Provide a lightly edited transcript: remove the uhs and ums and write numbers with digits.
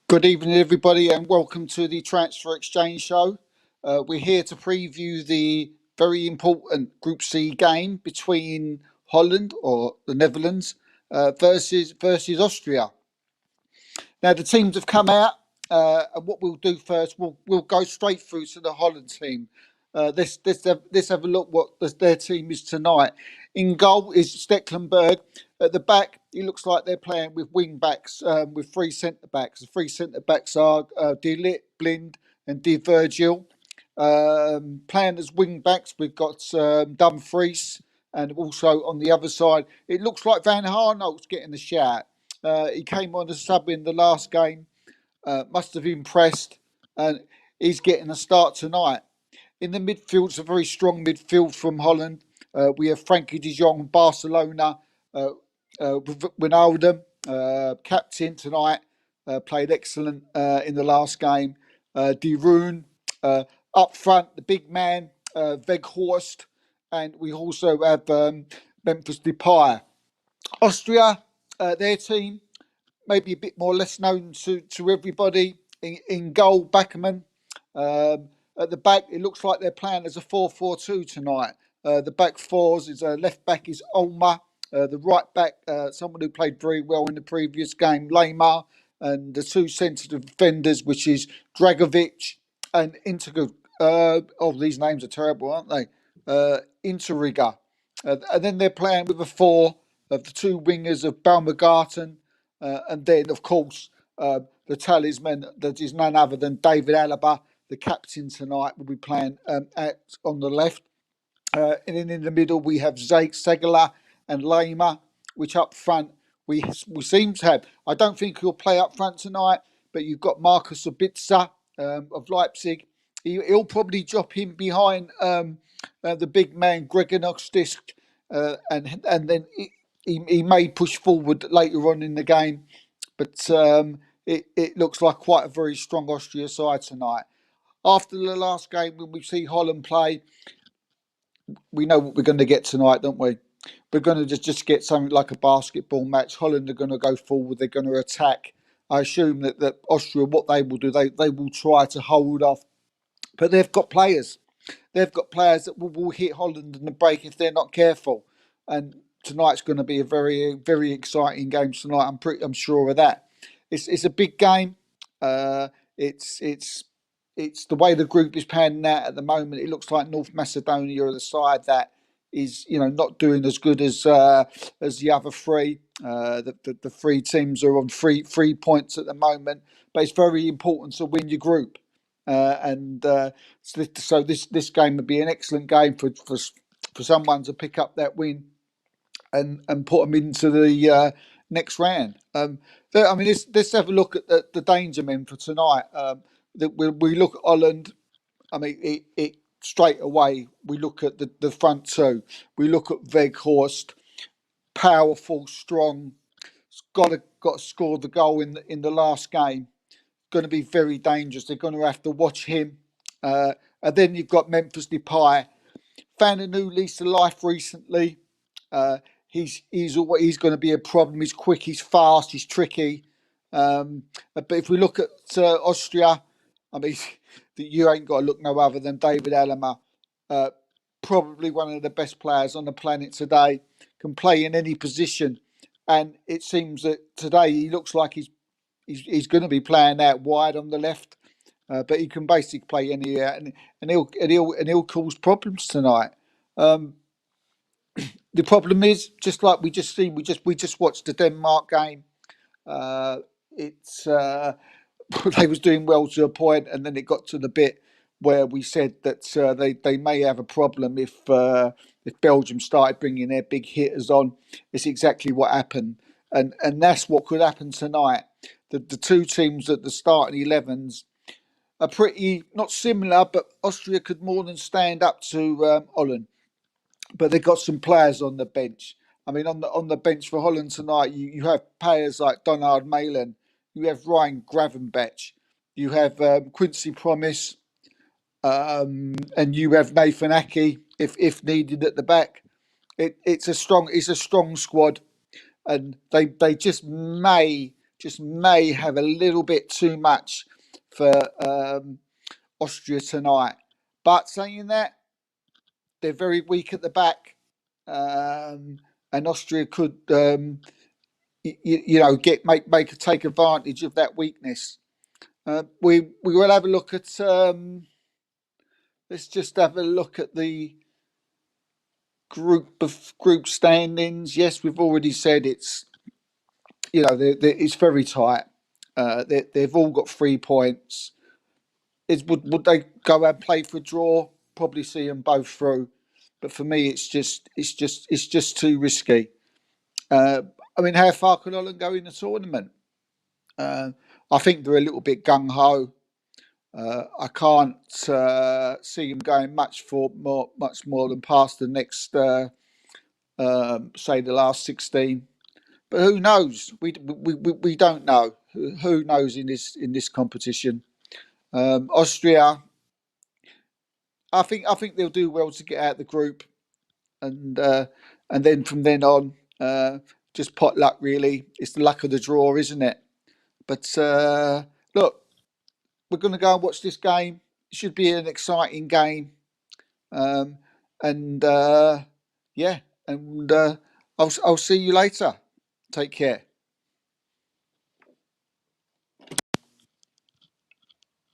Good evening, everybody, and welcome to the Transfer Exchange Show. We're here to preview the very important Group C game between Holland or the Netherlands versus Austria. Now the teams have come out, and what we'll do first, we'll go straight through to the Holland team. Let's have a look what their team is tonight. In goal is Stecklenburg. At the back, it looks like they're playing with wing backs, with three centre backs. The three centre backs are De Ligt, Blind, and De Virgil. Playing as wing backs, we've got Dumfries, and also on the other side, it looks like Van Harnoot's getting the shout. He came on as sub in the last game, must have impressed, and he's getting a start tonight. In the midfield, it's a very strong midfield from Holland. We have Frankie de Jong, Barcelona, Wijnaldum, captain tonight, played excellent in the last game. De Roon, up front, the big man, Weghorst, and we also have Memphis Depay. Austria, their team, maybe a bit more less known to everybody. In goal, Backerman. At the back, it looks like they're playing as a 4-4-2 tonight. The back fours is left back is Olma. The right back, someone who played very well in the previous game, Lamar. And the two centre defenders, which is Dragovic and Interga. These names are terrible, aren't they? Interiga. And then they're playing with a four of the two wingers of Baumgarten. And then, of course, the talisman that is none other than David Alaba, the captain tonight, will be playing on the left. And then in the middle, we have Segala and Lema, which up front we seem to have. I don't think he'll play up front tonight, but you've got Marcus Sabitzer of Leipzig. He'll probably drop him behind the big man Gregor Noxdisk, and then he may push forward later on in the game. But it looks like quite a very strong Austria side tonight. After the last game, when we see Holland play, we know what we're going to get tonight, don't we? We're going to just get something like a basketball match. Holland are going to go forward. They're going to attack. I assume that Austria, what they will do, they will try to hold off. But they've got players. They've got players that will hit Holland in the break if they're not careful. And tonight's going to be a very, very exciting game tonight. I'm sure of that. It's a big game. It's the way the group is panning out at the moment. It looks like North Macedonia are the side that is, not doing as good as the other three. The three teams are on three points at the moment, but it's very important to win your group. So this game would be an excellent game for someone to pick up that win and put them into the next round. Let's have a look at the danger men for tonight. We look at Holland. It straight away we look at the front two. We look at Weghorst, powerful, strong. Got to score the goal in the last game. Going to be very dangerous. They're going to have to watch him. And then you've got Memphis Depay. Found a new lease of life recently. He's going to be a problem. He's quick. He's fast. He's tricky. But if we look at Austria, you ain't got to look no other than David Alaba. Probably one of the best players on the planet today. Can play in any position, and it seems that today he looks like he's going to be playing out wide on the left, but he can basically play anywhere, and he'll cause problems tonight. The problem is, just like we just watched the Denmark game. They was doing well to a point, and then it got to the bit where we said that they may have a problem if Belgium started bringing their big hitters on. It's exactly what happened, and that's what could happen tonight. The two teams at the starting 11s are pretty not similar, but Austria could more than stand up to Holland. But they've got some players on the bench. On the bench for Holland tonight, you have players like Donald Malen, you have Ryan Gravenberch, you have Quincy Promise, and you have Nathan Aki if needed at the back. It's a strong squad, and they just may just may have a little bit too much for Austria tonight. But saying that, they're very weak at the back, and Austria could, take advantage of that weakness. We will have a look at. Let's just have a look at the group standings. Yes, we've already said it's it's very tight. They've all got 3 points. Would they go and play for a draw? Probably see them both through, but for me, it's just too risky. I mean, how far can Holland go in the tournament? I think they're a little bit gung ho. I can't see them going much more than past the next, say, the last 16. But who knows? We don't know. Who knows in this competition? Austria, I think they'll do well to get out of the group, and then from then on, just pot luck. Really, it's the luck of the draw, isn't it? But look, we're going to go and watch this game. It should be an exciting game, um, and yeah, and I'll see you later. Take care.